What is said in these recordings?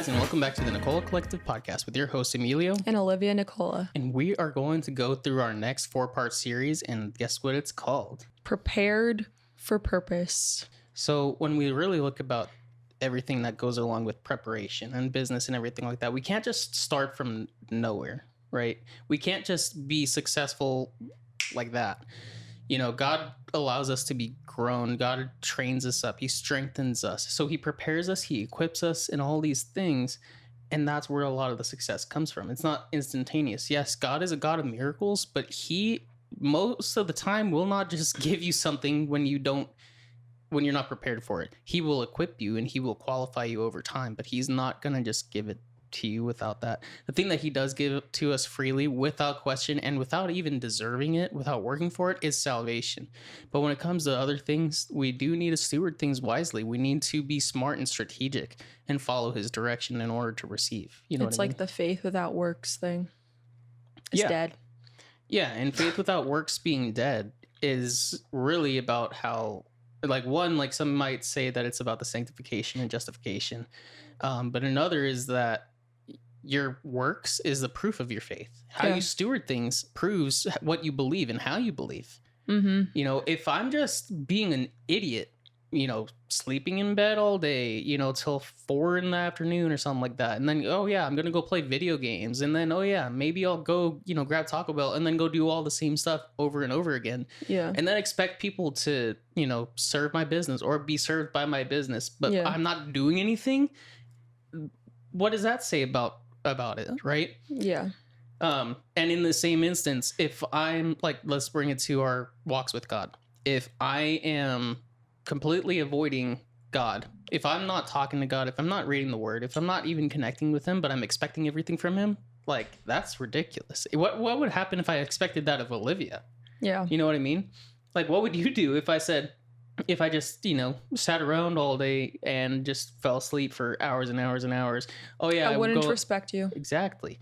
guys, and welcome back to the Nicola Collective Podcast with your host, Emilio. And Olivia Nicola. And we are going to go through our next 4-part series, and guess what it's called? Prepared for Purpose. So when we really look about everything that goes along with preparation and business and everything like that, we can't just start from nowhere, right? We can't just be successful like that. You know, God allows us to be grown. God trains us up. He strengthens us. So he prepares us. He equips us in all these things. And that's where a lot of the success comes from. It's not instantaneous. Yes, God is a God of miracles, but he most of the time will not just give you something when you're not prepared for it. He will equip you and he will qualify you over time, but he's not going to just give it to you without that. The thing that he does give to us freely without question and without even deserving it, without working for it, is salvation. But when it comes to other things, we do need to steward things wisely. We need to be smart and strategic and follow his direction in order to receive. You know, it's what I like mean? the faith without works thing is dead. Yeah, and faith without works being dead is really about how, like some might say that it's about the sanctification and justification. But another is that your works is the proof of your faith. How you steward things proves what you believe and how you believe. Mm-hmm. You know, if I'm just being an idiot, you know, sleeping in bed all day, you know, till 4 p.m. or something like that. And then, oh yeah, I'm going to go play video games. And then, oh yeah, maybe I'll go, you know, grab Taco Bell and then go do all the same stuff over and over again. Yeah. And then expect people to, you know, serve my business or be served by my business, but I'm not doing anything. What does that say about it, right? Yeah. And in the same instance, if I'm like, let's bring it to our walks with God. If I am completely avoiding God, if I'm not talking to God, if I'm not reading the word, if I'm not even connecting with him, but I'm expecting everything from him, like that's ridiculous. What would happen if I expected that of Olivia? Yeah. You know what I mean? Like, what would you do if I just, you know, sat around all day and just fell asleep for hours and hours and hours? Oh yeah, I wouldn't respect you. Exactly.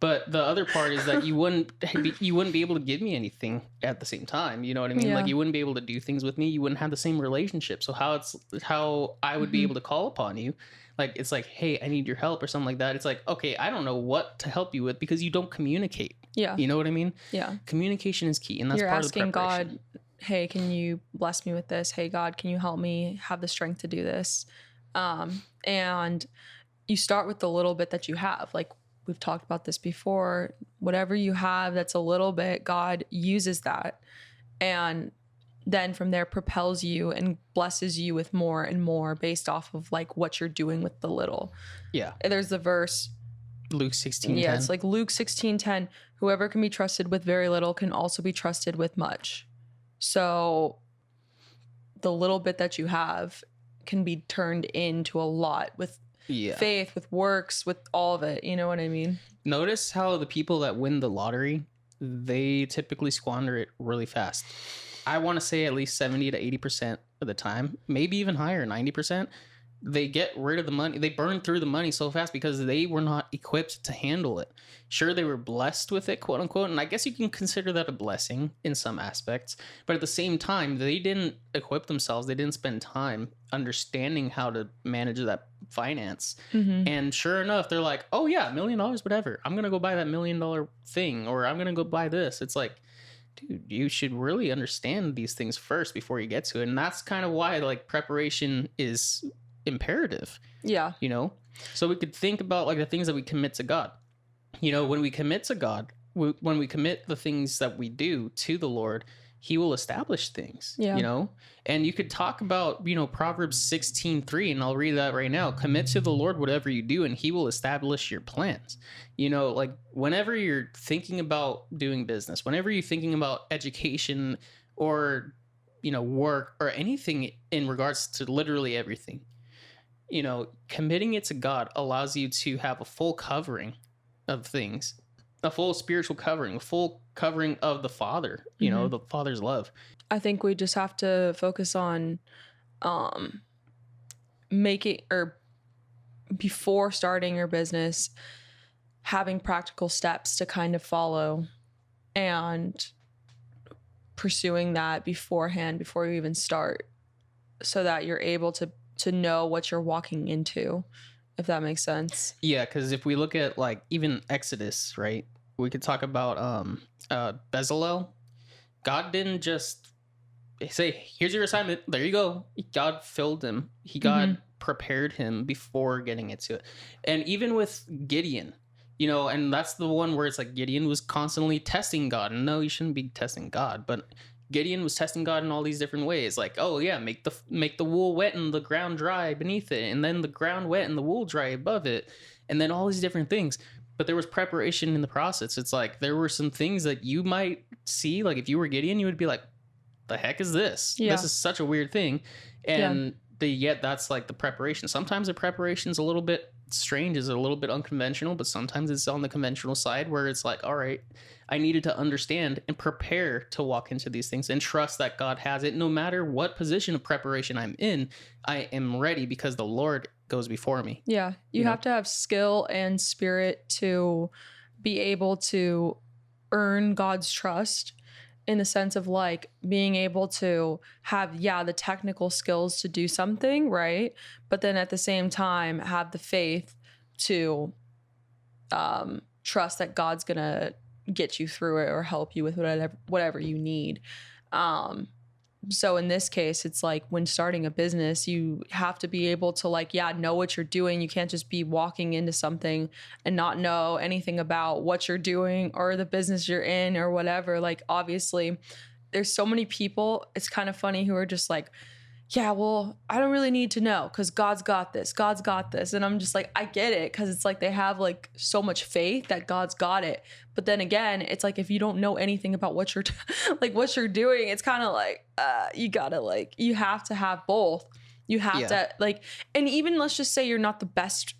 But the other part is that you wouldn't be able to give me anything at the same time. You know what I mean? Yeah. Like you wouldn't be able to do things with me. You wouldn't have the same relationship. So how I would be able to call upon you. Like, it's like, hey, I need your help or something like that. It's like, okay, I don't know what to help you with because you don't communicate. Yeah. You know what I mean? Yeah. Communication is key. And that's You're part asking of the preparation. God, hey, can you bless me with this? Hey, God, can you help me have the strength to do this? And you start with the little bit that you have. Like we've talked about this before. Whatever you have that's a little bit, God uses that. And then from there propels you and blesses you with more and more based off of like what you're doing with the little. Yeah. There's the verse. Luke 16:10. Yeah, it's like Luke 16:10. Whoever can be trusted with very little can also be trusted with much. So the little bit that you have can be turned into a lot with faith, with works, with all of it. You know what I mean? Notice how the people that win the lottery, they typically squander it really fast. I want to say at least 70 to 80% of the time, maybe even higher, 90%. They get rid of the money. They burn through the money so fast because they were not equipped to handle it. Sure, they were blessed with it, quote unquote. And I guess you can consider that a blessing in some aspects. But at the same time, they didn't equip themselves. They didn't spend time understanding how to manage that finance. Mm-hmm. And sure enough, they're like, oh yeah, $1 million, whatever. I'm going to go buy that $1 million thing, or I'm going to go buy this. It's like, dude, you should really understand these things first before you get to it. And that's kind of why like preparation is imperative. Yeah. You know, so we could think about like the things that we commit to God. You know, when we commit to God, when we commit the things that we do to the Lord, he will establish things. Yeah. You know, and you could talk about, you know, Proverbs 16:3, and I'll read that right now. Commit to the Lord whatever you do, and he will establish your plans. You know, like whenever you're thinking about doing business, whenever you're thinking about education or, you know, work or anything in regards to literally everything, you know, committing it to God allows you to have a full covering of things, a full spiritual covering, a full covering of the Father, you know, the Father's love. I think we just have to focus on before starting your business, having practical steps to kind of follow and pursuing that beforehand before you even start so that you're able to know what you're walking into if that makes sense. Yeah, because if we look at like even Exodus, right? We could talk about Bezalel. God didn't just say, "Here's your assignment. There you go." God filled him. God prepared him before getting into it. And even with Gideon, and that's the one where it's like Gideon was constantly testing God. And no, you shouldn't be testing God, but Gideon was testing God in all these different ways. Like, oh yeah, make the wool wet and the ground dry beneath it, and then the ground wet and the wool dry above it, and then all these different things. But there was preparation in the process. It's like there were some things that you might see, like if you were Gideon, you would be like, the heck is this? Yeah. This is such a weird thing. And yet that's like the preparation. Sometimes the preparation is a little bit strange, is a little bit unconventional, but sometimes it's on the conventional side where it's like, all right, I needed to understand and prepare to walk into these things and trust that God has it. No matter what position of preparation I'm in, I am ready because the Lord goes before me. Yeah. You have to have skill and spirit to be able to earn God's trust, in the sense of like being able to have, the technical skills to do something, right? But then at the same time, have the faith to trust that God's going to get you through it or help you with whatever you need. So in this case, it's like when starting a business, you have to be able to like, know what you're doing. You can't just be walking into something and not know anything about what you're doing or the business you're in or whatever. Like, obviously, there's so many people, it's kind of funny, who are just like, well, I don't really need to know because God's got this. God's got this. And I'm just like, I get it, because it's like they have like so much faith that God's got it. But then again, it's like if you don't know anything about what you're what you're doing, it's kind of like you gotta like, you have to have both. You have to like, and even let's just say you're not the best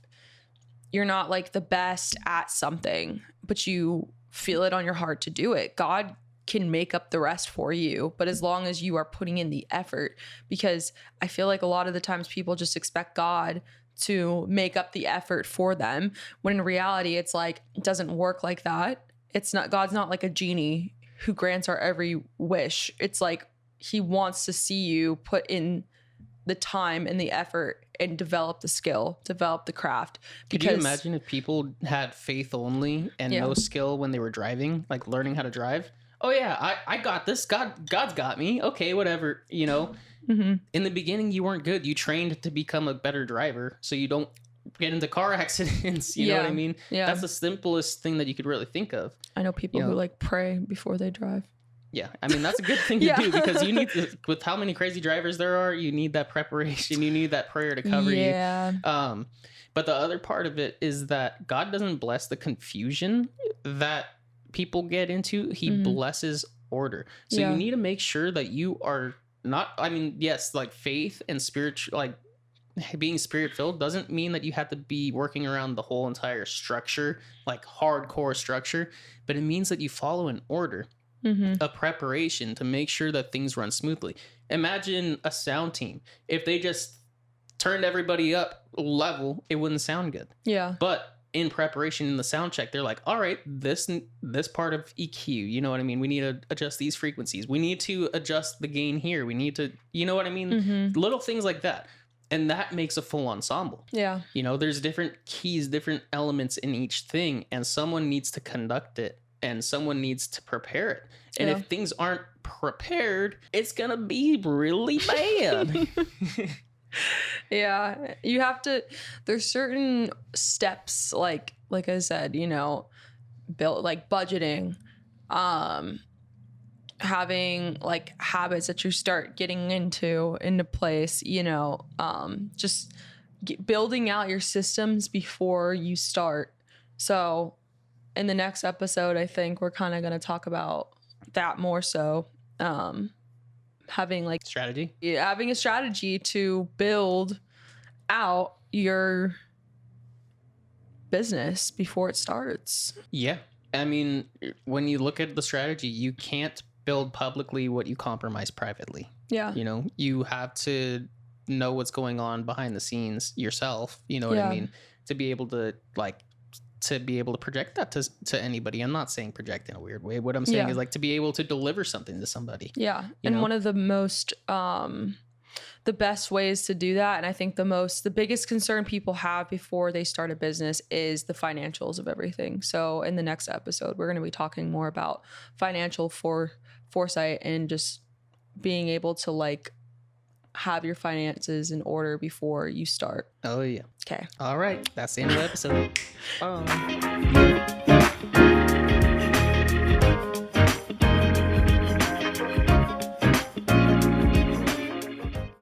at something, but you feel it on your heart to do it. God can make up the rest for you, but as long as you are putting in the effort, because I feel like a lot of the times people just expect God to make up the effort for them, when in reality it's like, it doesn't work like that. It's not, God's not like a genie who grants our every wish. It's like he wants to see you put in the time and the effort and develop the skill, develop the craft. Could you imagine if people had faith only and no skill when they were driving, like learning how to drive? Oh yeah, I got this. God's got me. Okay, whatever. In the beginning, you weren't good. You trained to become a better driver, so you don't get into car accidents. You know what I mean? Yeah. That's the simplest thing that you could really think of. I know people who like pray before they drive. Yeah, I mean, that's a good thing to do, because you need to, with how many crazy drivers there are, you need that preparation. You need that prayer to cover you. But the other part of it is that God doesn't bless the confusion that people get into. He blesses order. So you need to make sure that you are not, I mean, yes, like faith and spiritual, like being spirit filled doesn't mean that you have to be working around the whole entire structure, like hardcore structure, but it means that you follow an order, a preparation to make sure that things run smoothly. Imagine a sound team. If they just turned everybody up level, it wouldn't sound good. Yeah. But in preparation in the sound check, they're like, all right, this part of EQ, you know what I mean? We need to adjust these frequencies. We need to adjust the gain here. We need to, you know what I mean? Little things like that. And that makes a full ensemble. Yeah. There's different keys, different elements in each thing, and someone needs to conduct it and someone needs to prepare it. And if things aren't prepared, it's going to be really bad. Yeah, you have to, there's certain steps, like I said, build like budgeting, having like habits that you start getting into place, just building out your systems before you start. So in the next episode, I think we're kind of going to talk about that more so. Having like strategy, having a strategy to build out your business before it starts. Yeah. I mean, when you look at the strategy, you can't build publicly what you compromise privately. Yeah. You have to know what's going on behind the scenes yourself. You know what I mean? To be able to project that to anybody. I'm not saying project in a weird way. What I'm saying is like to be able to deliver something to somebody. Yeah. And one of the most, the best ways to do that. And I think the biggest concern people have before they start a business is the financials of everything. So in the next episode, we're going to be talking more about financial foresight and just being able to like have your finances in order before you start. Oh yeah. Okay. All right. That's the end of the episode. Bye.